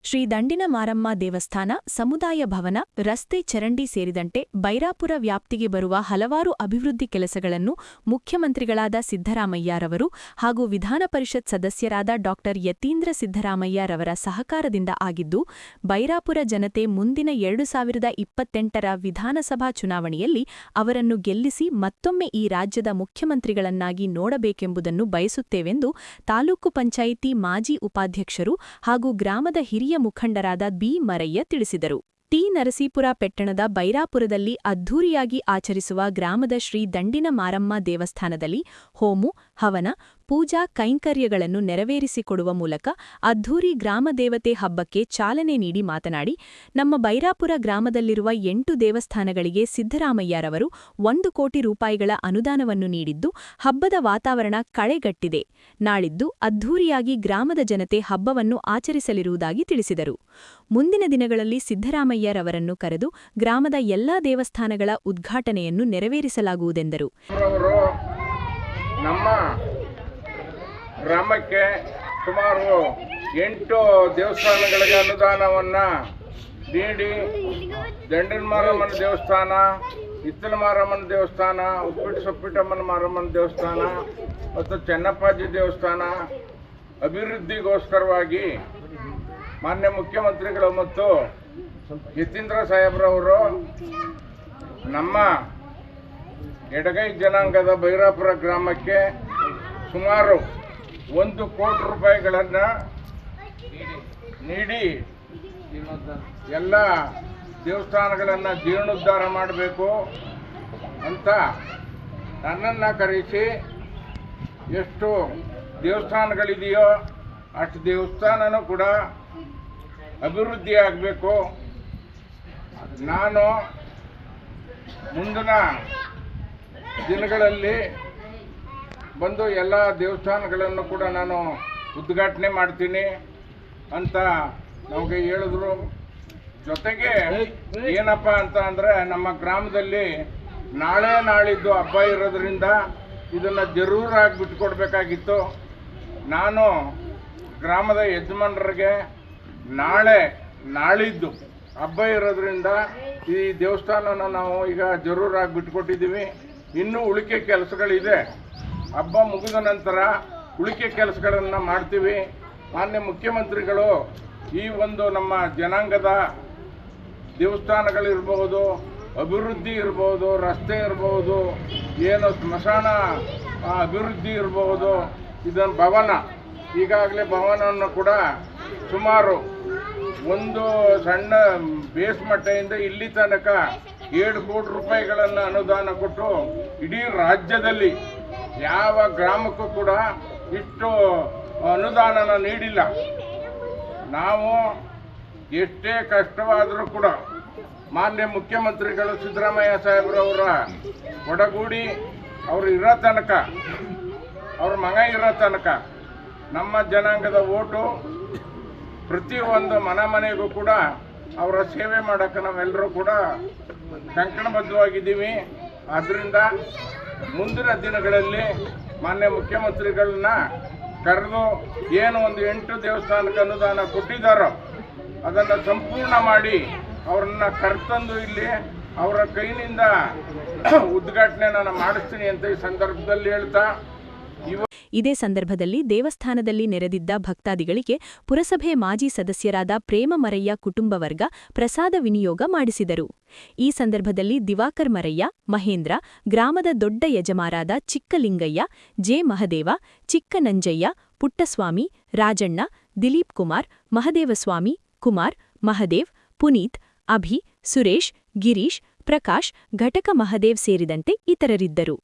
ಶ್ರೀ ದಂಡಿನ ಮಾರಮ್ಮ ದೇವಸ್ಥಾನ, ಸಮುದಾಯ ಭವನ, ರಸ್ತೆ ಚರಂಡಿ ಸೇರಿದಂತೆ ಬೈರಾಪುರ ವ್ಯಾಪ್ತಿಗೆ ಬರುವ ಹಲವಾರು ಅಭಿವೃದ್ಧಿ ಕೆಲಸಗಳನ್ನು ಮುಖ್ಯಮಂತ್ರಿಗಳಾದ ಸಿದ್ದರಾಮಯ್ಯರವರು ಹಾಗೂ ವಿಧಾನಪರಿಷತ್ ಸದಸ್ಯರಾದ ಡಾ ಯತೀಂದ್ರ ಸಿದ್ದರಾಮಯ್ಯರವರ ಸಹಕಾರದಿಂದ ಆಗಿದ್ದು, ಬೈರಾಪುರ ಜನತೆ ಮುಂದಿನ 2028ರ ವಿಧಾನಸಭಾ ಚುನಾವಣೆಯಲ್ಲಿ ಅವರನ್ನು ಗೆಲ್ಲಿಸಿ ಮತ್ತೊಮ್ಮೆ ಈ ರಾಜ್ಯದ ಮುಖ್ಯಮಂತ್ರಿಗಳನ್ನಾಗಿ ನೋಡಬೇಕೆಂಬುದನ್ನು ಬಯಸುತ್ತೇವೆಂದು ತಾಲೂಕು ಪಂಚಾಯಿತಿ ಮಾಜಿ ಉಪಾಧ್ಯಕ್ಷರು ಹಾಗೂ ಗ್ರಾಮದ ಹಿರಿಯ ಮುಖಂಡರಾದ ಬಿ. ಮರಯ್ಯ ತಿಳಿಸಿದರು. ಟಿ. ನರಸೀಪುರ ಪಟ್ಟಣದ ಬೈರಾಪುರದಲ್ಲಿ ಅದ್ಧೂರಿಯಾಗಿ ಆಚರಿಸುವ ಗ್ರಾಮದ ಶ್ರೀ ದಂಡಿನ ಮಾರಮ್ಮ ದೇವಸ್ಥಾನದಲ್ಲಿ ಹೋಮು, ಹವನ, ಪೂಜಾ ಕೈಂಕರ್ಯಗಳನ್ನು ನೆರವೇರಿಸಿಕೊಡುವ ಮೂಲಕ ಅದ್ಧೂರಿ ಗ್ರಾಮದೇವತೆ ಹಬ್ಬಕ್ಕೆ ಚಾಲನೆ ನೀಡಿ ಮಾತನಾಡಿ, ನಮ್ಮ ಬೈರಾಪುರ ಗ್ರಾಮದಲ್ಲಿರುವ 8 ದೇವಸ್ಥಾನಗಳಿಗೆ ಸಿದ್ದರಾಮಯ್ಯರವರು 1 ಕೋಟಿ ರೂಪಾಯಿಗಳ ಅನುದಾನವನ್ನು ನೀಡಿದ್ದು, ಹಬ್ಬದ ವಾತಾವರಣ ಕಳೆಗಟ್ಟಿದೆ. ನಾಳಿದ್ದು ಅದ್ಧೂರಿಯಾಗಿ ಗ್ರಾಮದ ಜನತೆ ಹಬ್ಬವನ್ನು ಆಚರಿಸಲಿರುವುದಾಗಿ ತಿಳಿಸಿದರು. ಮುಂದಿನ ದಿನಗಳಲ್ಲಿ ಸಿದ್ದರಾಮಯ್ಯರವರನ್ನು ಕರೆದು ಗ್ರಾಮದ ಎಲ್ಲಾ ದೇವಸ್ಥಾನಗಳ ಉದ್ಘಾಟನೆಯನ್ನು ನೆರವೇರಿಸಲಾಗುವುದೆಂದರು. ನಮ್ಮ ಗ್ರಾಮಕ್ಕೆ ಸುಮಾರು 8 ದೇವಸ್ಥಾನಗಳಿಗೆ ಅನುದಾನವನ್ನು ನೀಡಿ ದಂಡಿನ ಮಾರಮ್ಮನ ದೇವಸ್ಥಾನ, ಹಿತ್ತಲ ಮಾರಮ್ಮನ ದೇವಸ್ಥಾನ, ಉಪ್ಪಿಟ್ಟು ಸೊಪ್ಪಿಟ್ಟಮ್ಮನ ಮಾರಮ್ಮನ ದೇವಸ್ಥಾನ ಮತ್ತು ಚೆನ್ನಪ್ಪಾಜಿ ದೇವಸ್ಥಾನ ಅಭಿವೃದ್ಧಿಗೋಸ್ಕರವಾಗಿ ಮಾನ್ಯ ಮುಖ್ಯಮಂತ್ರಿಗಳು ಮತ್ತು ಯತೀಂದ್ರ ಸಾಹೇಬ್ರವರು ನಮ್ಮ ಎಡಗೈ ಜನಾಂಗದ ಬೈರಾಪುರ ಗ್ರಾಮಕ್ಕೆ ಸುಮಾರು 1 ಕೋಟಿ ರೂಪಾಯಿಗಳನ್ನು ನೀಡಿ ಎಲ್ಲ ದೇವಸ್ಥಾನಗಳನ್ನು ಜೀರ್ಣೋದ್ಧಾರ ಮಾಡಬೇಕು ಅಂತ ನನ್ನನ್ನು ಕರೆಸಿ, ಎಷ್ಟು ದೇವಸ್ಥಾನಗಳಿದೆಯೋ ಅಷ್ಟು ದೇವಸ್ಥಾನನೂ ಕೂಡ ಅಭಿವೃದ್ಧಿ ಆಗಬೇಕು. ನಾನು ಮುಂದಿನ ದಿನಗಳಲ್ಲಿ ಬಂದು ಎಲ್ಲ ದೇವಸ್ಥಾನಗಳನ್ನು ಕೂಡ ನಾನು ಉದ್ಘಾಟನೆ ಮಾಡ್ತೀನಿ ಅಂತ ನಮಗೆ ಹೇಳಿದ್ರು. ಜೊತೆಗೆ ಏನಪ್ಪ ಅಂತ ಅಂದರೆ, ನಮ್ಮ ಗ್ರಾಮದಲ್ಲಿ ನಾಳಿದ್ದು ಹಬ್ಬ ಇರೋದ್ರಿಂದ ಇದನ್ನು ಜರೂರಾಗಿ ಬಿಟ್ಟುಕೊಡ್ಬೇಕಾಗಿತ್ತು. ನಾನು ಗ್ರಾಮದ ಯಜಮಾನರಿಗೆ ನಾಳಿದ್ದು ಹಬ್ಬ ಇರೋದ್ರಿಂದ ಈ ದೇವಸ್ಥಾನನ ನಾವು ಈಗ ಜರೂರಾಗಿ ಬಿಟ್ಟುಕೊಟ್ಟಿದ್ದೀವಿ. ಇನ್ನೂ ಉಳಿಕೆ ಕೆಲಸಗಳಿದೆ. ಹಬ್ಬ ಮುಗಿದ ನಂತರ ಉಳಿಕೆ ಕೆಲಸಗಳನ್ನು ಮಾಡ್ತೀವಿ. ಮಾನ್ಯ ಮುಖ್ಯಮಂತ್ರಿಗಳು ಈ ಒಂದು ನಮ್ಮ ಜನಾಂಗದ ದೇವಸ್ಥಾನಗಳಿರ್ಬೋದು, ಅಭಿವೃದ್ಧಿ ಇರ್ಬೋದು, ರಸ್ತೆ ಇರ್ಬೋದು, ಏನು ಸ್ಮಶಾನ ಅಭಿವೃದ್ಧಿ ಇರ್ಬೋದು, ಇದನ್ನು ಭವನ, ಈಗಾಗಲೇ ಭವನವನ್ನು ಕೂಡ ಸುಮಾರು ಒಂದು ಸಣ್ಣ ಬೇಸ್ ಮಟ್ಟದಿಂದ ಇಲ್ಲಿ ತನಕ 7 ಕೋಟಿ ರೂಪಾಯಿಗಳನ್ನು ಅನುದಾನ ಕೊಟ್ಟು ಇಡೀ ರಾಜ್ಯದಲ್ಲಿ ಯಾವ ಗ್ರಾಮಕ್ಕೂ ಕೂಡ ಇಷ್ಟು ಅನುದಾನನ ನೀಡಿಲ್ಲ. ನಾವು ಎಷ್ಟೇ ಕಷ್ಟವಾದರೂ ಕೂಡ ಮಾನ್ಯ ಮುಖ್ಯಮಂತ್ರಿಗಳು ಸಿದ್ದರಾಮಯ್ಯ ಸಾಹೇಬ್ರವರ ಒಡಗೂಡಿ ಅವರು ಇರೋ ತನಕ, ಅವ್ರ ಮಗ ಇರೋ ತನಕ ನಮ್ಮ ಜನಾಂಗದ ಓಟು ಪ್ರತಿಯೊಂದು ಮನೆಗೂ ಕೂಡ ಅವರ ಸೇವೆ ಮಾಡೋಕ್ಕೆ ನಾವೆಲ್ಲರೂ ಕೂಡ ಕಂಕಣಬದ್ಧವಾಗಿದ್ದೀವಿ. ಆದ್ದರಿಂದ ಮುಂದಿನ ದಿನಗಳಲ್ಲಿ ಮಾನ್ಯ ಮುಖ್ಯಮಂತ್ರಿಗಳನ್ನ ಕರೆದು ಏನು ಒಂದು 8 ದೇವಸ್ಥಾನಕ್ಕೆ ಅನುದಾನ ಕೊಟ್ಟಿದ್ದಾರೋ ಅದನ್ನು ಸಂಪೂರ್ಣ ಮಾಡಿ ಅವರನ್ನ ಕರೆತಂದು ಇಲ್ಲಿ ಅವರ ಕೈನಿಂದ ಉದ್ಘಾಟನೆ ನಾನು ಮಾಡಿಸ್ತೀನಿ ಅಂತ ಈ ಸಂದರ್ಭದಲ್ಲಿ ಹೇಳ್ತಾ, ಇದೇ ಸಂದರ್ಭದಲ್ಲಿ ದೇವಸ್ಥಾನದಲ್ಲಿ ನೆರೆದಿದ್ದ ಭಕ್ತಾದಿಗಳಿಗೆ ಪುರಸಭೆ ಮಾಜಿ ಸದಸ್ಯರಾದ ಪ್ರೇಮ ಮರಯ್ಯ ಕುಟುಂಬ ವರ್ಗ ಪ್ರಸಾದ ವಿನಿಯೋಗ ಮಾಡಿಸಿದರು. ಈ ಸಂದರ್ಭದಲ್ಲಿ ದಿವಾಕರ್ ಮರಯ್ಯ, ಮಹೇಂದ್ರ, ಗ್ರಾಮದ ದೊಡ್ಡ ಯಜಮಾರಾದ ಚಿಕ್ಕಲಿಂಗಯ್ಯ, ಜೆ. ಮಹದೇವ, ಚಿಕ್ಕನಂಜಯ್ಯ, ಪುಟ್ಟಸ್ವಾಮಿ, ರಾಜಣ್ಣ, ದಿಲೀಪ್ ಕುಮಾರ್, ಮಹದೇವಸ್ವಾಮಿ, ಕುಮಾರ್, ಮಹದೇವ್, ಪುನೀತ್, ಅಭಿ, ಸುರೇಶ್, ಗಿರೀಶ್, ಪ್ರಕಾಶ್, ಘಟಕ ಮಹದೇವ್ ಸೇರಿದಂತೆ ಇತರರಿದ್ದರು.